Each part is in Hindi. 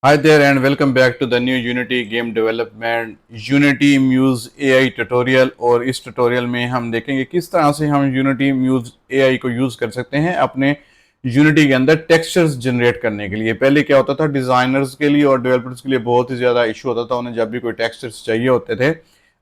Hi there and welcome back to the new Unity Game Development Unity Muse AI tutorial. और इस ट्यूटोरियल में हम देखेंगे किस तरह से हम Unity Muse AI को यूज़ कर सकते हैं अपने Unity के अंदर टेक्सचर्स जनरेट करने के लिए। पहले क्या होता था, डिज़ाइनर्स के लिए और डेवलपर्स के लिए बहुत ही ज़्यादा इशू होता था। उन्हें जब भी कोई टेक्सचर्स चाहिए होते थे,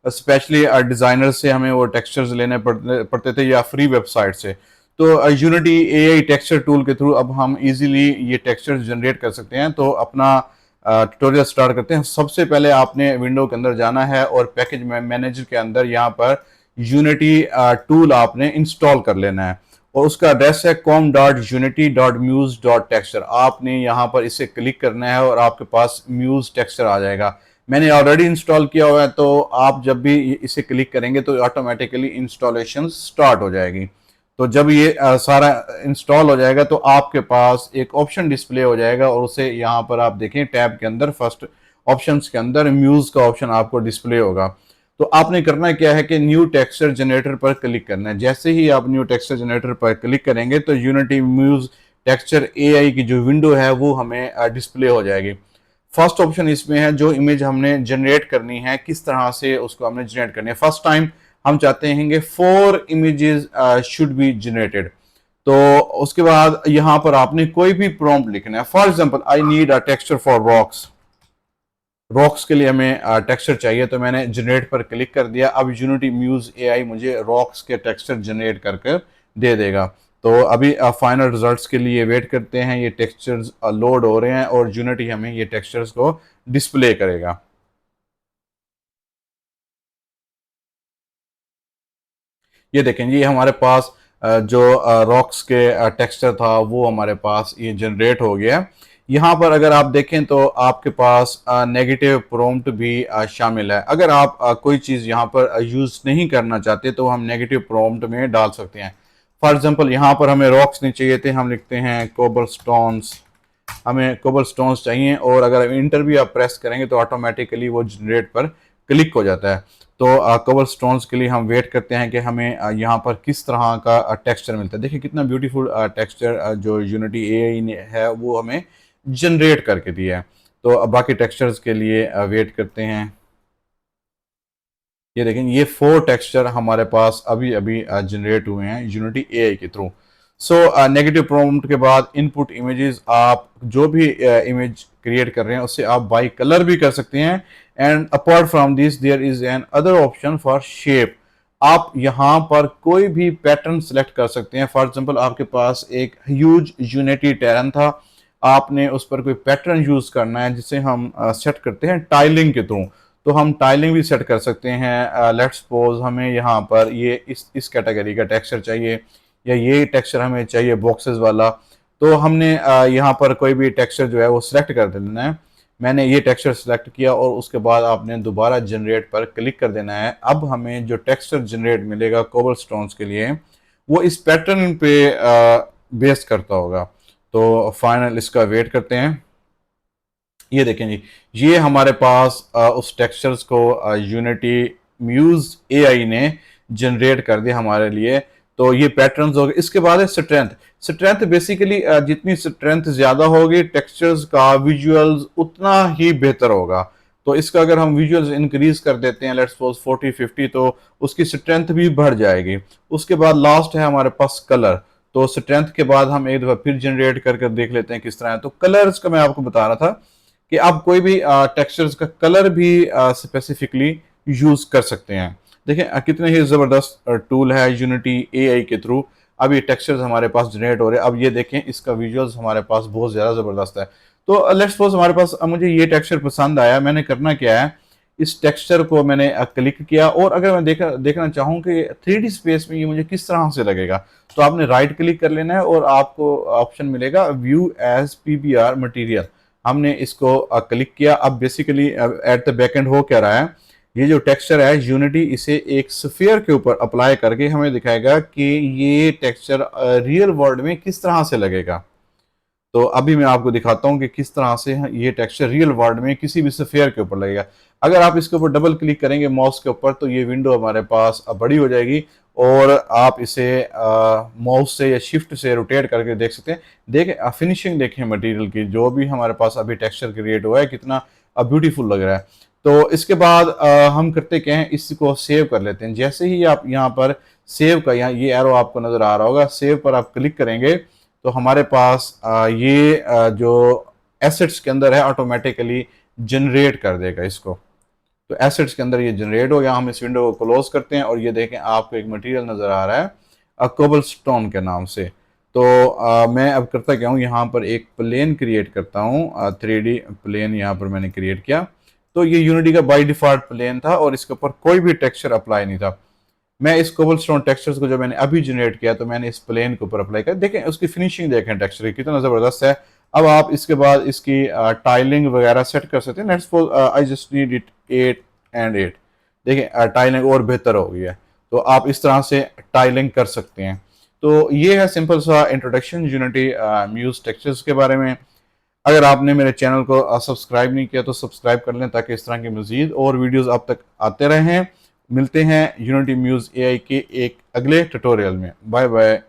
स्पेशली डिज़ाइनर्स से हमें वो टेक्सचर्स लेने पड़ते थे या फ्री वेबसाइट से। तो यूनिटी एआई टेक्सचर टूल के थ्रू अब हम इजीली ये टेक्सचर जनरेट कर सकते हैं। तो अपना ट्यूटोरियल स्टार्ट करते हैं। सबसे पहले आपने विंडो के अंदर जाना है और पैकेज मैनेजर के अंदर यहाँ पर यूनिटी टूल आपने इंस्टॉल कर लेना है और उसका एड्रेस है com.unity.muse.texture। आपने यहाँ पर इसे क्लिक करना है और आपके पास म्यूज टेक्सचर आ जाएगा। मैंने ऑलरेडी इंस्टॉल किया हुआ है, तो आप जब भी इसे क्लिक करेंगे तो ऑटोमेटिकली इंस्टॉलेशन स्टार्ट हो जाएगी। तो जब ये सारा इंस्टॉल हो जाएगा तो आपके पास एक ऑप्शन डिस्प्ले हो जाएगा और उसे यहाँ पर आप देखें टैब के अंदर फर्स्ट ऑप्शंस के अंदर म्यूज का ऑप्शन आपको डिस्प्ले होगा। तो आपने करना क्या है कि न्यू टेक्सचर जनरेटर पर क्लिक करना है। जैसे ही आप न्यू टेक्सचर जनरेटर पर क्लिक करेंगे तो यूनिटी म्यूज टेक्सचर एआई की जो विंडो है वो हमें डिस्प्ले हो जाएगी। फर्स्ट ऑप्शन इसमें है जो इमेज हमने जनरेट करनी है, किस तरह से उसको हमने जनरेट करनी है। फर्स्ट टाइम हम चाहते हैं 4 इमेजेस शुड बी जनरेटेड। तो उसके बाद यहां पर आपने कोई भी प्रॉम्प्ट लिखना है। For example, I need a texture for rocks. Rocks के लिए हमें टेक्सचर चाहिए, तो मैंने जनरेट पर क्लिक कर दिया। अब यूनिटी म्यूज एआई मुझे रॉक्स के टेक्सचर जनरेट करके दे देगा। तो अभी फाइनल रिजल्ट्स के लिए वेट करते हैं। ये टेक्सचर्स लोड हो रहे हैं और यूनिटी हमें ये टेक्सचर्स को डिस्प्ले करेगा। ये देखें, ये हमारे पास जो रॉक्स के टेक्सचर था वो हमारे पास ये जनरेट हो गया। यहाँ पर अगर आप देखें तो आपके पास नेगेटिव प्रॉम्प्ट भी शामिल है। अगर आप कोई चीज़ यहाँ पर यूज़ नहीं करना चाहते तो हम नेगेटिव प्रॉम्प्ट में डाल सकते हैं। फॉर एग्जांपल, यहाँ पर हमें रॉक्स नहीं चाहिए थे, हम लिखते हैं कोबल स्टोन्स। हमें कोबल स्टोन्स चाहिए और अगर इंटर भी आप प्रेस करेंगे तो ऑटोमेटिकली वो जनरेट पर क्लिक हो जाता है। तो कोबल स्टोन्स के लिए हम वेट करते हैं कि हमें यहाँ पर किस तरह का टेक्सचर मिलता है। देखिए कितना ब्यूटीफुल टेक्सचर जो यूनिटी एआई ने है वो हमें जनरेट करके दिया है। तो अब बाकी टेक्सचर्स के लिए वेट करते हैं। ये देखें, ये 4 टेक्सचर हमारे पास अभी अभी जनरेट हुए हैं यूनिटी एआई के थ्रू। सो नेगेटिव प्रॉम्प्ट के बाद इनपुट इमेजेस, आप जो भी इमेज क्रिएट कर रहे हैं उससे आप बाई कलर भी कर सकते हैं। And apart from this there is an other option for shape. आप यहाँ पर कोई भी पैटर्न सेलेक्ट कर सकते हैं। फॉर एग्जांपल, आपके पास एक ह्यूज यूनिटी टेरन था, आपने उस पर कोई पैटर्न यूज करना है जिसे हम सेट करते हैं टाइलिंग के थ्रू। तो हम टाइलिंग भी सेट कर सकते हैं। लेट्स सपोज हमें यहाँ पर ये इस कैटेगरी का टेक्सचर चाहिए या ये टेक्सचर हमें चाहिए बॉक्सेस वाला। तो हमने यहाँ पर कोई भी टेक्सचर जो है वो सिलेक्ट कर देना है। मैंने ये टेक्सचर सिलेक्ट किया और उसके बाद आपने दोबारा जनरेट पर क्लिक कर देना है। अब हमें जो टेक्सचर जनरेट मिलेगा कोबल स्टोन्स के लिए वो इस पैटर्न पे बेस करता होगा। तो फाइनल इसका वेट करते हैं। ये देखें जी, ये हमारे पास उस टेक्सचर्स को यूनिटी म्यूज एआई ने जनरेट कर दिया हमारे लिए। तो ये पैटर्न्स हो गए। इसके बाद है स्ट्रेंथ। स्ट्रेंथ बेसिकली जितनी स्ट्रेंथ ज्यादा होगी टेक्सचर्स का विजुअल्स उतना ही बेहतर होगा। तो इसका अगर हम विजुअल्स इंक्रीज कर देते हैं, लेट्स सपोज 40-50, तो उसकी स्ट्रेंथ भी बढ़ जाएगी। उसके बाद लास्ट है हमारे पास कलर। तो स्ट्रेंथ के बाद हम एक दफा फिर जनरेट करके देख लेते हैं किस तरह है। तो कलर्स का मैं आपको बता रहा था कि आप कोई भी टेक्सचर्स का कलर भी स्पेसिफिकली यूज कर सकते हैं। देखिए कितने ही जबरदस्त टूल है यूनिटी एआई के थ्रू। अब ये टेक्सचर्स हमारे पास जनरेट हो रहे हैं। अब ये देखें, इसका विजुअल्स हमारे पास बहुत ज्यादा जबरदस्त है। तो लेट्स सपोज हमारे पास मुझे ये टेक्सचर पसंद आया। मैंने करना क्या है, इस टेक्सचर को मैंने क्लिक किया और अगर मैं देखना चाहूँ कि 3D स्पेस में ये मुझे किस तरह से लगेगा, तो आपने राइट क्लिक कर लेना है और आपको ऑप्शन मिलेगा व्यू एज पीबीआर मटेरियल। हमने इसको क्लिक किया। अब basically at the back and हो क्या रहा है, ये जो टेक्सचर है यूनिटी इसे एक स्फीयर के ऊपर अप्लाई करके हमें दिखाएगा कि ये टेक्सचर रियल वर्ल्ड में किस तरह से लगेगा। तो अभी मैं आपको दिखाता हूं कि किस तरह से ये टेक्सचर रियल वर्ल्ड में किसी भी स्फीयर के ऊपर लगेगा। अगर आप इसके ऊपर डबल क्लिक करेंगे माउस के ऊपर तो ये विंडो हमारे पास बड़ी हो जाएगी और आप इसे माउस से या शिफ्ट से रोटेट करके देख सकते हैं। देखें फिनिशिंग, देखें मटेरियल की, जो भी हमारे पास अभी टेक्सचर क्रिएट हुआ है कितना ब्यूटीफुल लग रहा है। तो इसके बाद हम करते क्या हैं, इसको सेव कर लेते हैं। जैसे ही आप यहाँ पर सेव का, यहाँ ये एरो आपको नज़र आ रहा होगा, सेव पर आप क्लिक करेंगे तो हमारे पास जो एसेट्स के अंदर है ऑटोमेटिकली जनरेट कर देगा इसको। तो एसेट्स के अंदर ये जनरेट हो गया। हम इस विंडो को क्लोज करते हैं और ये देखें आपको एक मटेरियल नज़र आ रहा है कोबल स्टोन के नाम से। तो मैं अब करता क्या हूँ, यहाँ पर एक प्लेन क्रिएट करता हूँ, 3D प्लेन यहाँ पर मैंने क्रिएट किया। तो ये यूनिटी का बाय डिफॉल्ट प्लेन था और इसके ऊपर कोई भी टेक्सचर अप्लाई नहीं था। मैं इस कोबल स्टोन टेक्सचर्स को जब मैंने अभी जनरेट किया तो मैंने इस प्लेन के ऊपर अप्लाई किया। देखें उसकी फिनिशिंग, देखें टेक्सचर की कितना ज़बरदस्त है। अब आप इसके बाद इसकी टाइलिंग वगैरह सेट कर सकते हैं। Let's suppose I just need it 8 and 8। देखिए टाइलिंग और बेहतर हो गई है। तो आप इस तरह से टाइलिंग कर सकते हैं। तो ये है सिंपल सा इंट्रोडक्शन यूनिटी म्यूज टेक्सचर्स के बारे में। अगर आपने मेरे चैनल को सब्सक्राइब नहीं किया तो सब्सक्राइब कर लें ताकि इस तरह की मजीद और वीडियोस आप तक आते रहें। मिलते हैं यूनिटी म्यूज एआई के एक अगले ट्यूटोरियल में। Bye bye.